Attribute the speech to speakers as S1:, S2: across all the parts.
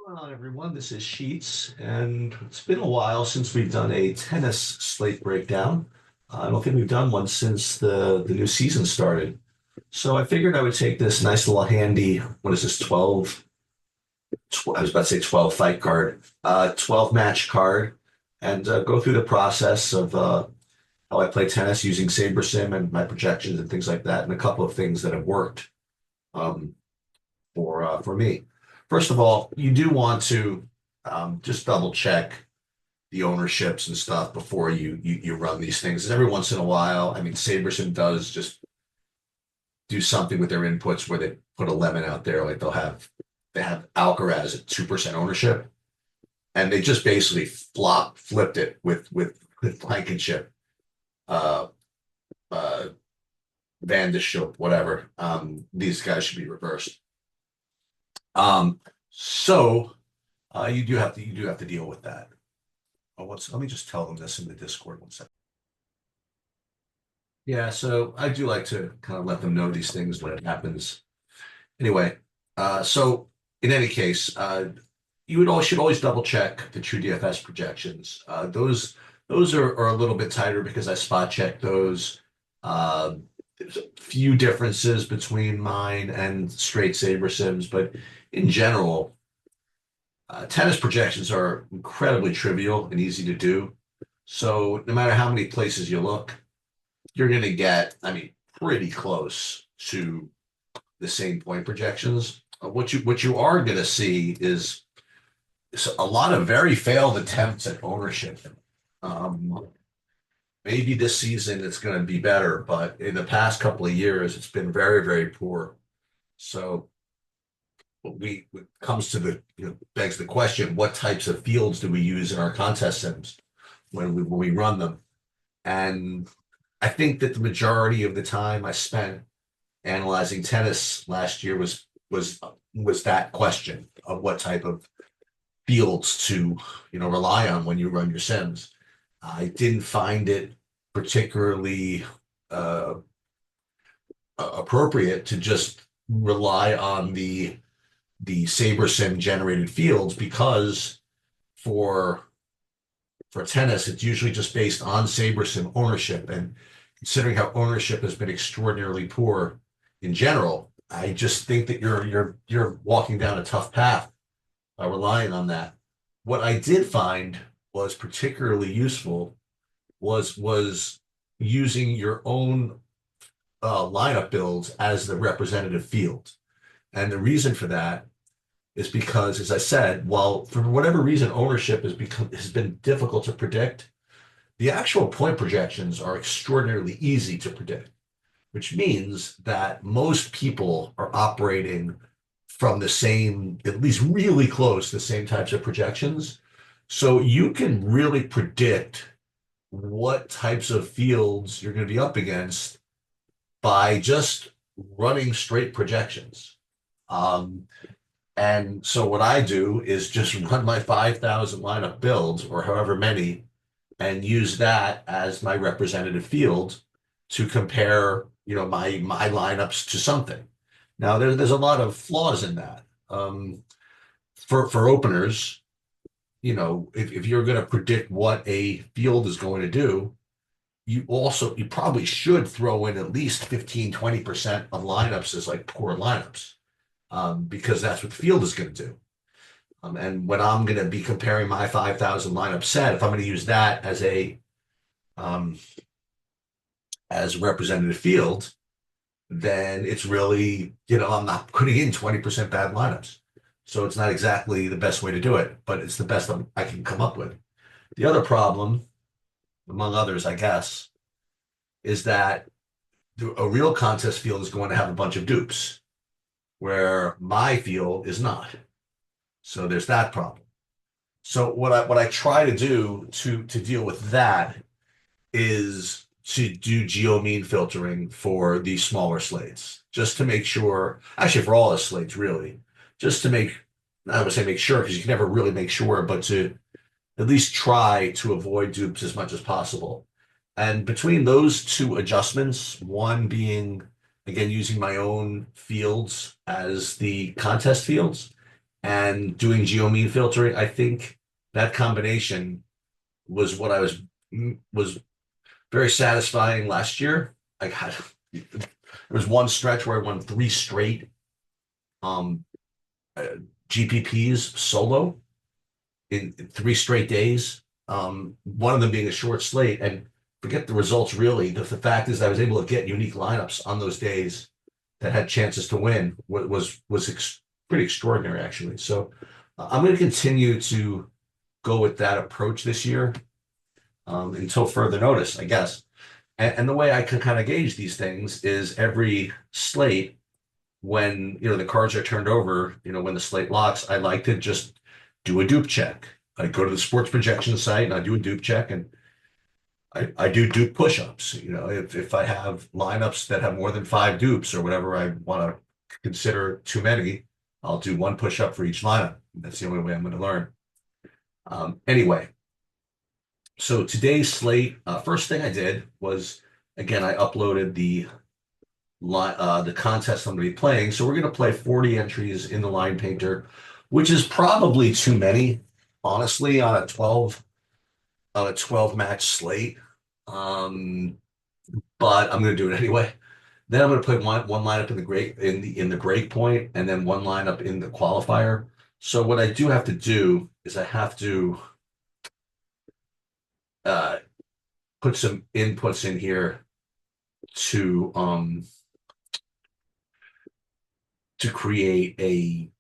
S1: Going on, everyone? This is Sheets, and it's been a while since we've done a tennis slate breakdown. I don't think we've done one since the new season started. So I figured I would take this nice little handy, what is this, 12, I was about to say 12 fight card, 12 match card, and go through the process of how I play tennis using SaberSim and my projections and things like that, and a couple of things that have worked um, for me. First of all, you do want to just double check the ownerships and stuff before you run these things. Every once in a while, I mean, SaberSim does just do something with their inputs where they put a lemon out there, like they have Alcaraz at 2% ownership, and they just basically flipped it with Blankenship, uh, uh, Van de Schulp, whatever. These guys should be reversed. Um, so you do have to deal with that. Let me just tell them this in the Discord 1 second. Yeah, so I do like to kind of let them know these things when it happens. Anyway, so in any case, should always double check the TrueDFS projections. Those are a little bit tighter because I spot check those. There's a few differences between mine and straight Saber Sims, but in general, tennis projections are incredibly trivial and easy to do. So no matter how many places you look, you're going to get, I mean, pretty close to the same point projections. What you are going to see is a lot of very failed attempts at ownership. Um, Maybe this season it's going to be better, but in the past couple of years, it's been very, very poor. So it comes to begs the question, what types of fields do we use in our contest sims when we run them? And I think that the majority of the time I spent analyzing tennis last year was that question of what type of fields to rely on when you run your sims. I didn't find it particularly uh, appropriate to just rely on the SaberSim generated fields because for for tennis, it's usually just based on SaberSim ownership. And considering how ownership has been extraordinarily poor in general, I just think that you're walking down a tough path by relying on that. What I did find was particularly useful was using your own lineup builds as the representative field. And the reason for that is because, as I said, while for whatever reason ownership has been difficult to predict, the actual point projections are extraordinarily easy to predict, which means that most people are operating from the same, at least really close, the same types of projections. So you can really predict what types of fields you're going to be up against by just running straight projections. Um, and so what I do is just run my 5,000 lineup builds or however many and use that as my representative field to compare, my lineups to something. Now there's a lot of flaws in that. For openers, if you're going to predict what a field is going to do, you probably should throw in at least 15-20% of lineups as like poor lineups, because that's what the field is going to do. And when I'm going to be comparing my 5,000 lineup set, if I'm going to use that um, as a representative field, then it's really, I'm not putting in 20% bad lineups. So it's not exactly the best way to do it, but it's the best I can come up with. The other problem, among others, I guess, is that a real contest field is going to have a bunch of dupes, where my field is not. So there's that problem. So what I try to do to deal with that is to do geo mean filtering for these smaller slates, just to make sure, actually for all the slates really, just to I would say make sure, because you can never really make sure, but to at least try to avoid dupes as much as possible. And between those two adjustments, one being, again, using my own fields as the contest fields, and doing geomean filtering, I think that combination was what was very satisfying last year. I got there was one stretch where I won three straight um uh, GPPs solo in three straight days. One of them being a short slate, and forget the results really. The fact is I was able to get unique lineups on those days that had chances to win was pretty extraordinary actually. So I'm going to continue to go with that approach this year until further notice, I guess. And the way I can kind of gauge these things is every slate when the cards are turned over, when the slate locks, I like to just do a dupe check. I go to the sports projection site and I do a dupe check and I do dupe push-ups. If I have lineups that have more than five dupes or whatever I want to consider too many, I'll do one push-up for each lineup. That's the only way I'm going to learn. Anyway, so today's slate, first thing I did was, again, I uploaded the contest I'm going to be playing. So we're going to play 40 entries in the line painter, which is probably too many, honestly, on a 12 match slate. But I'm going to do it anyway. Then I'm going to put one lineup in the break point, and then one lineup in the qualifier. So what I do have to do is I have to uh, put some inputs in here to to create a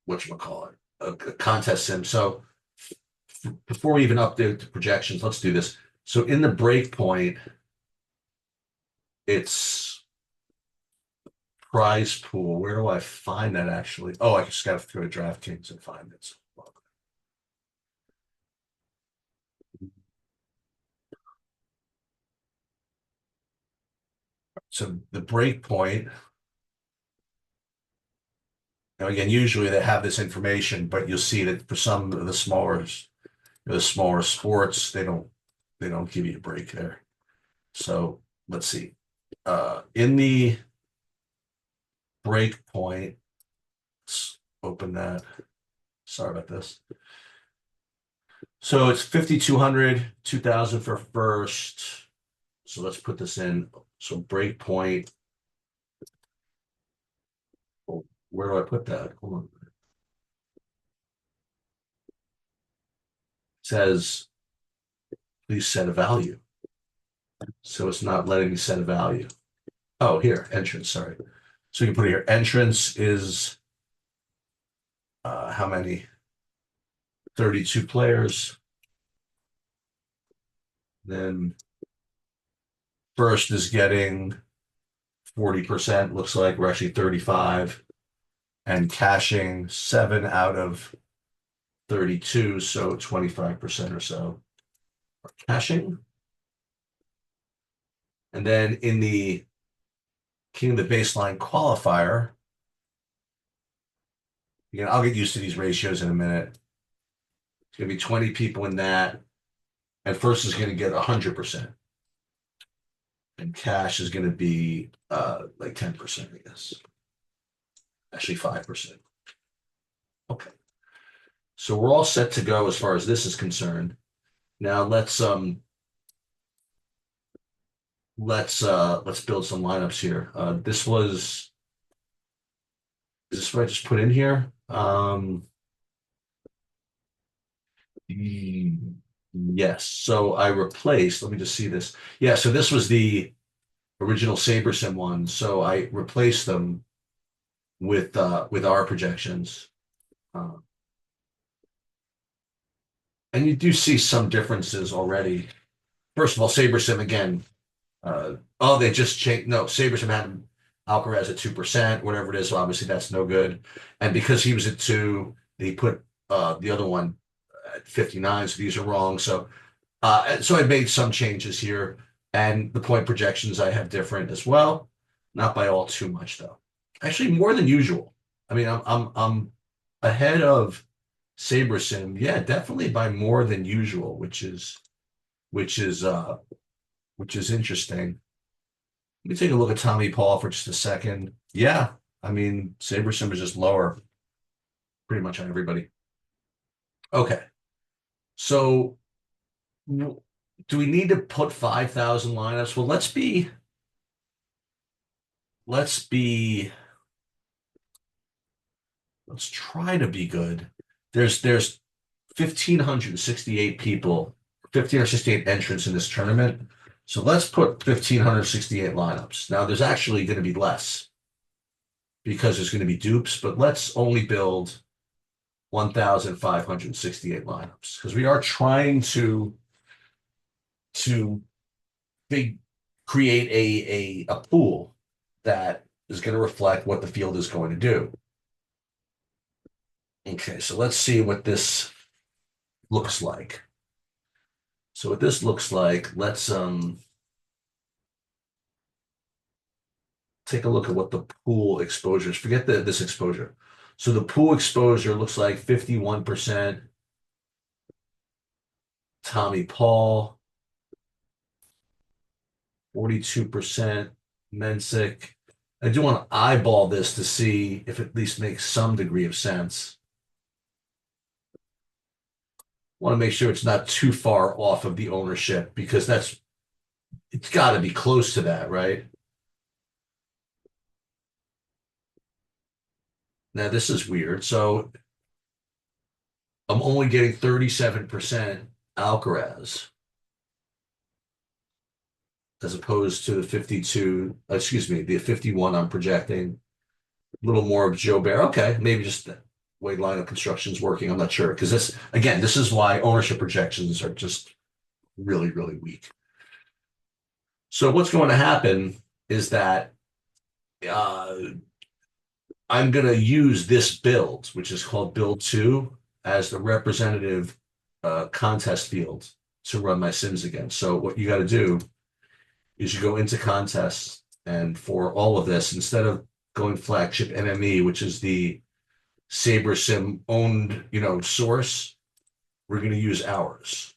S1: whatchamacallit, a contest sim. So before we even update the projections, let's do this. So in the break point, it's prize pool. Where do I find that actually? Oh, I just got to go to DraftKings and find it. So the break point, now again, usually they have this information, but you'll see that for some of the smaller sports, they don't give you a break there. So let's see. In the break point, let's open that. Sorry about this. So it's 5,200, 2,000 for first. So let's put this in. So break point. Oh, where do I put that? Hold on. It says, please set a value. So it's not letting me set a value. Oh, here, entrance, sorry. So you can put it here. Entrance is how many? 32 players. Then first is getting 40%, looks like we're actually 35, and cashing 7 out of 32, so 25% or so are cashing. And then in the King of the Baseline qualifier, again, I'll get used to these ratios in a minute. It's going to be 20 people in that, and first is going to get 100%. And cash is going to be like 10%, I guess. Actually, 5%. Okay. So we're all set to go as far as this is concerned. Now let's build some lineups here. Is this what I just put in here? Yes. So I replaced, let me just see this. Yeah, so this was the original SaberSim one. So I replaced them with our projections. And you do see some differences already. First of all, SaberSim again. They just changed. No, SaberSim had Alcaraz at 2%, whatever it is. So obviously that's no good. And because he was at 2, they put the other one at 59. So these are wrong. So I made some changes here, and the point projections I have different as well. Not by all too much though. Actually, more than usual. I mean, I'm ahead of SaberSim. Yeah, definitely by more than usual, which is interesting. Let me take a look at Tommy Paul for just a second. Yeah, I mean, SaberSim is just lower. pretty much on everybody. Okay. So do we need to put 5,000 lineups? Well, let's be, let's try to be good. There's 1,568 people, 1,568 entrants in this tournament. So let's put 1,568 lineups. Now there's actually going to be less because there's going to be dupes, but let's only build 1,568 lineups because we are trying to big create a pool that is going to reflect what the field is going to do. Okay, so let's see what this looks like. So what this looks like, let's take a look at what the pool exposure is. Forget this exposure. So the pool exposure looks like 51% Tommy Paul, 42% Mensick. I do want to eyeball this to see if it at least makes some degree of sense. Want to make sure it's not too far off of the ownership because it's got to be close to that, right? Now this is weird. So I'm only getting 37% Alcaraz as opposed to the 52, excuse me, the 51 I'm projecting. A little more of Joe Bear. Okay, maybe just the way lineup construction is working. I'm not sure. Because this is why ownership projections are just really, really weak. So what's going to happen is that uh, I'm going to use this build, which is called build two, as the representative contest field to run my sims against. So what you got to do is you go into contests, and for all of this, instead of going flagship MME, which is the SaberSim owned, source, we're going to use ours.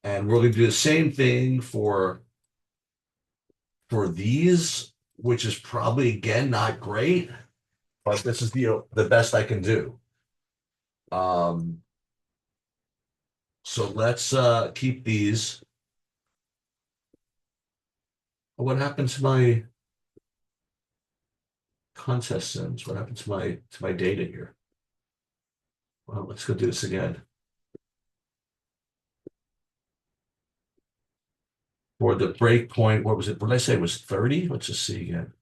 S1: And we're going to do the same thing for these, which is probably again not great, but this is the best I can do. So let's keep these. What happened to my contest sims? What happened to my data here? Well, let's go do this again. For the break point, what was it? What did I say? It was 30? Let's just see again.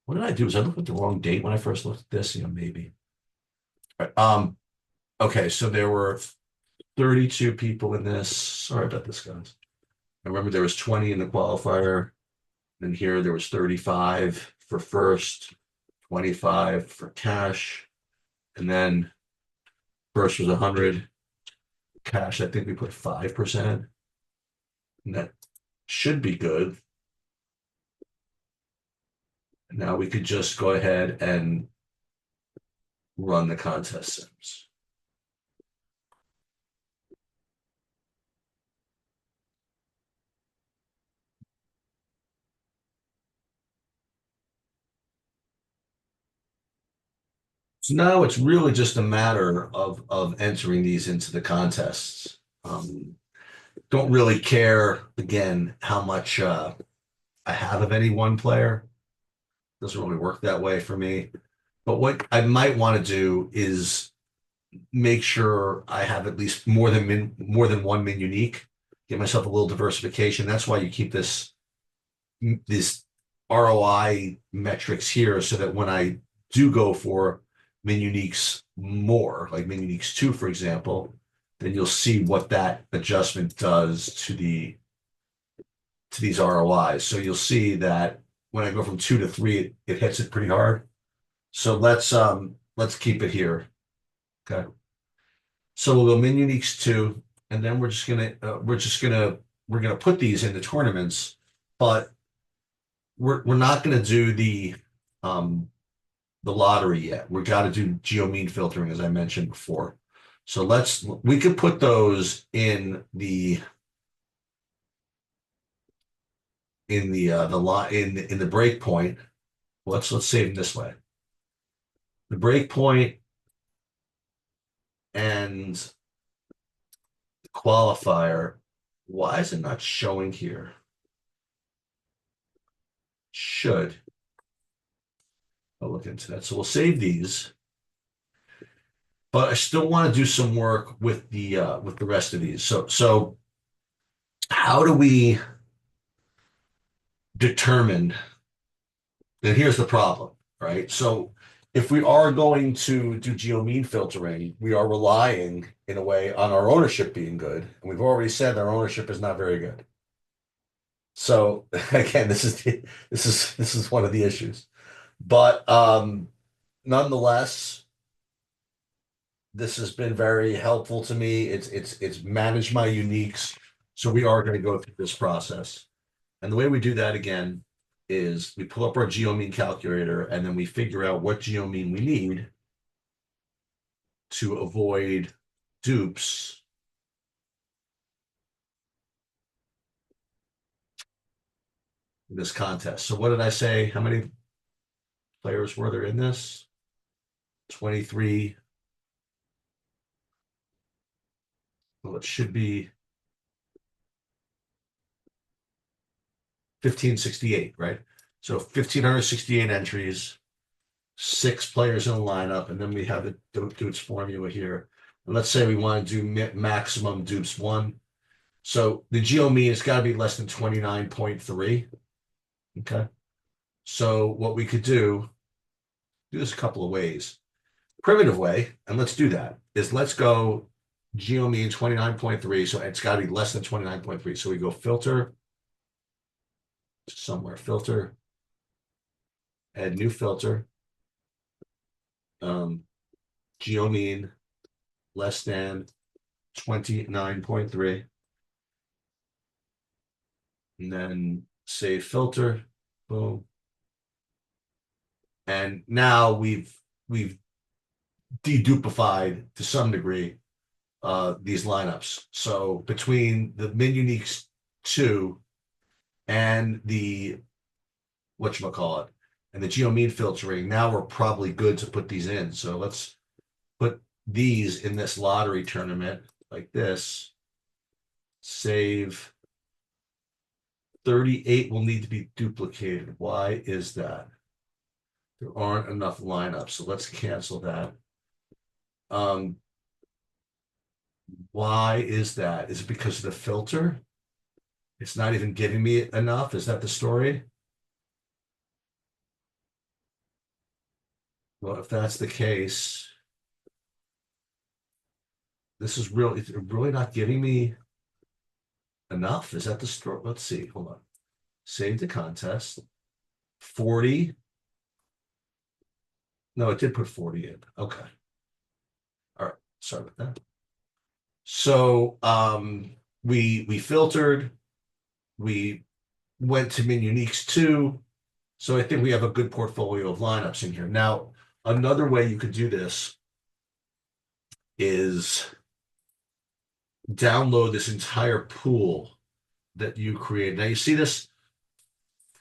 S1: What did I do? Was I looking at the wrong date when I first looked at this? Maybe. All right. Okay, so there were 32 people in this. Sorry about this, guys. I remember there was 20 in the qualifier. And here there was 35 for first, 25 for cash. And then first was 100. Cash, I think we put 5%. And that should be good. Now we could just go ahead and run the contest sims. So now it's really just a matter of entering these into the contests. Don't really care, again, how much I have of any one player. Doesn't really work that way for me. But what I might want to do is make sure I have at least more than one min unique. Give myself a little diversification. That's why you keep this ROI metrics here, so that when I do go for min uniques more, like min uniques 2, for example, then you'll see what that adjustment does to these ROIs. So you'll see that when I go from 2 to 3, it hits it pretty hard. So let's keep it here. Okay. So we'll go min uniques 2, and then we're gonna put these into tournaments, but we're not gonna do the lottery yet. We got to do geo mean filtering, as I mentioned before. So we could put those in the break point. Let's save them this way. The break point and the qualifier. Why is it not showing here? Should. I'll look into that. So we'll save these, but I still want to do some work with the rest of these. So how do we determine? And here's the problem, right? So if we are going to do geo-mean filtering, we are relying in a way on our ownership being good. And we've already said our ownership is not very good. So again, this is one of the issues. But nonetheless, this has been very helpful to me. It's managed my uniques. So we are going to go through this process. And the way we do that again is we pull up our geomean calculator and then we figure out what geomean we need to avoid dupes in this contest. So what did I say? How many players were there in this? 23. Well, it should be 1568, right? So 1568 entries, 6 players in a lineup, and then we have the dupes formula here. And let's say we want to do maximum dupes 1. So the geo mean has got to be less than 29.3. Okay. So what we could do this a couple of ways. Primitive way, and let's do that, is let's go geo mean 29.3. So it's got to be less than 29.3. So we go filter somewhere, filter, add new filter, geo mean less than 29.3, and then save filter, boom. And now we've deduplified to some degree these lineups. So between the min uniques 2 and the whatchamacallit and the geo mean filtering, now we're probably good to put these in. So let's put these in this lottery tournament like this. Save. 38 will need to be duplicated. Why is that? There aren't enough lineups, so let's cancel that. Why is that? Is it because of the filter? It's not even giving me enough? Is that the story? Well, if that's the case, this is really not giving me enough. Is that the story? Let's see. Hold on. Save the contest. 40. No, it did put 40 in. Okay. All right. Sorry about that. So we filtered, we went to min uniques 2. So I think we have a good portfolio of lineups in here. Now, another way you could do this is download this entire pool that you created. Now you see this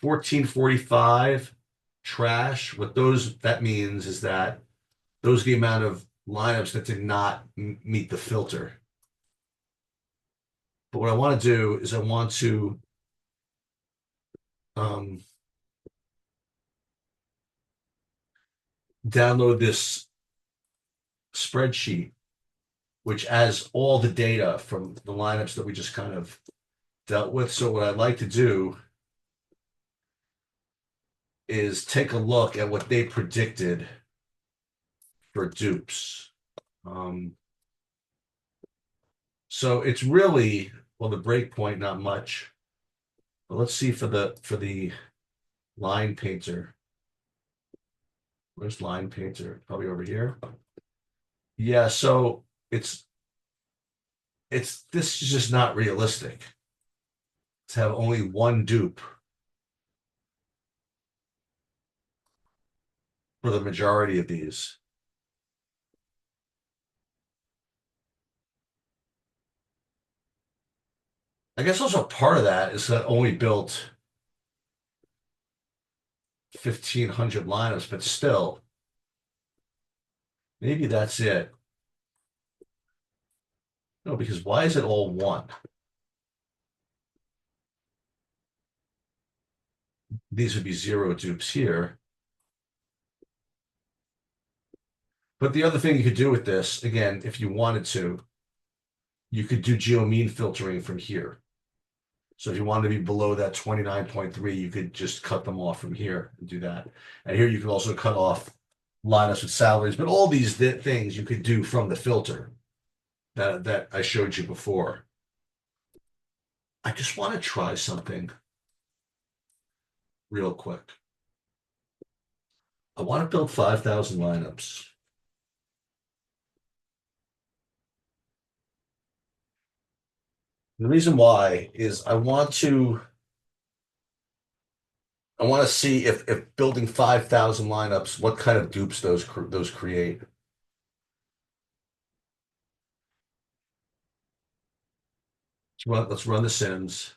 S1: 1445 trash. What that means is that those are the amount of lineups that did not meet the filter. But what I want to do is I want to download this spreadsheet, which has all the data from the lineups that we just kind of dealt with. So what I'd like to do is take a look at what they predicted for dupes. So it's really, well, the break point, not much. But let's see for the line painter. Where's line painter? Probably over here. Yeah, so this is just not realistic to have only one dupe for the majority of these. I guess also part of that is that only built 1,500 lineups, but still, maybe that's it. No, because why is it all one? These would be zero dupes here. But the other thing you could do with this, again, if you wanted to, you could do geomean filtering from here. So if you wanted to be below that 29.3, you could just cut them off from here and do that. And here you can also cut off lineups with salaries, but all these things you could do from the filter that I showed you before. I just want to try something real quick. I want to build 5,000 lineups. The reason why is I want to see if building 5,000 lineups, what kind of dupes those create. Let's run the sims.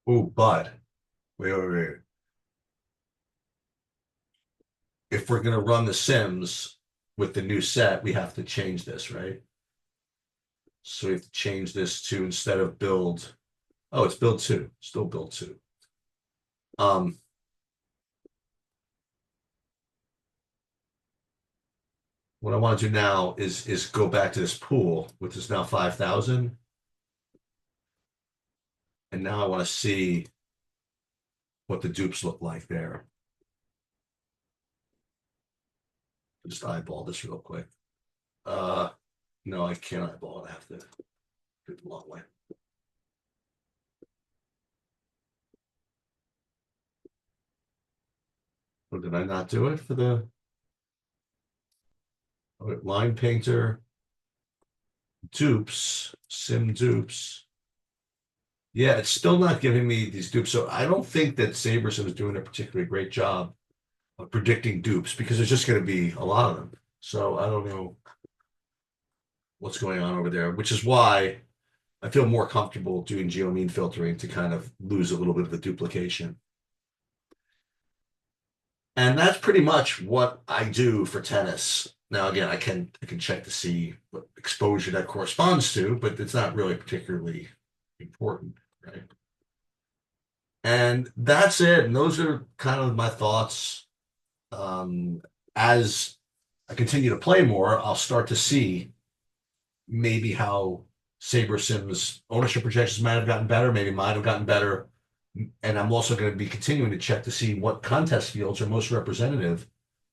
S1: Oh, but wait. If we're gonna run the sims with the new set, we have to change this, right? So we have to change this to instead of build. Oh, it's build two. Still build two. Um, what I want to do now is go back to this pool, which is now 5,000. And now I want to see what the dupes look like there. Just eyeball this real quick. No, I can't eyeball it. I have to do it the long way. Or did I not do it for the line painter? Dupes, sim dupes. Yeah, it's still not giving me these dupes. So I don't think that SaberSim is doing a particularly great job of predicting dupes because there's just going to be a lot of them. So I don't know what's going on over there, which is why I feel more comfortable doing geomean filtering to kind of lose a little bit of the duplication. And that's pretty much what I do for tennis. Now, again, I can check to see what exposure that corresponds to, but it's not really particularly important, right? And that's it. And those are kind of my thoughts. As I continue to play more, I'll start to see maybe how SaberSim's ownership projections might have gotten better, maybe might have gotten better. And I'm also going to be continuing to check to see what contest fields are most representative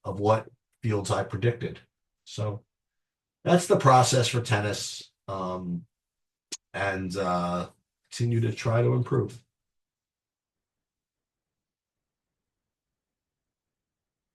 S1: of what fields I predicted. So that's the process for tennis. And continue to try to improve.